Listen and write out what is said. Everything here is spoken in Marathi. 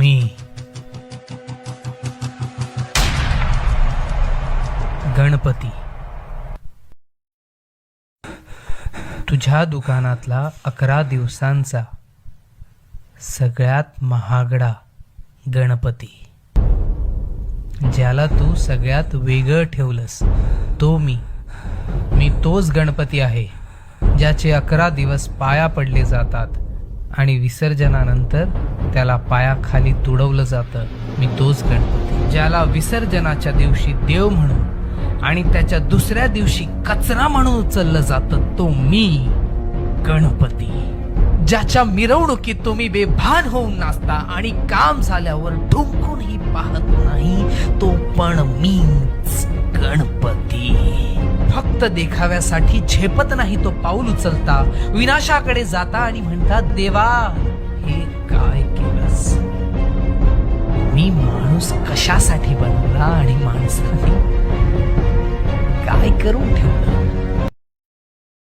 मी गणपती. तुझ्या दुकानातला 11 दिवसांचा सगळ्यात महागडा गणपती, ज्याला तू सगळ्यात वेगळं ठेवलंस, तो मी तोच गणपती आहे ज्याचे 11 दिवस पाया पडले जातात आणि विसर्जनानंतर त्याला पायाखाली तुडवलं जातं. मी तोच गणपती ज्याला विसर्जनाच्या दिवशी देव म्हणून आणि त्याच्या दुसऱ्या दिवशी कचरा म्हणून उचललं जातं. तो मी गणपती, ज्याच्या मिरवणुकीत तुम्ही बेभान होऊन नाचता आणि काम झाल्यावर ठुमकूनही पाहत नाही. तो पण मीच गणपती. फक्त देखाव्यासाठी झेपत नाही तो पाऊल उचलता, विनाशाकडे जाता आणि म्हणतात, देवा हे काय केलंस? मी माणूस कशासाठी बनवला आणि माणसाने काय करून ठेवलं?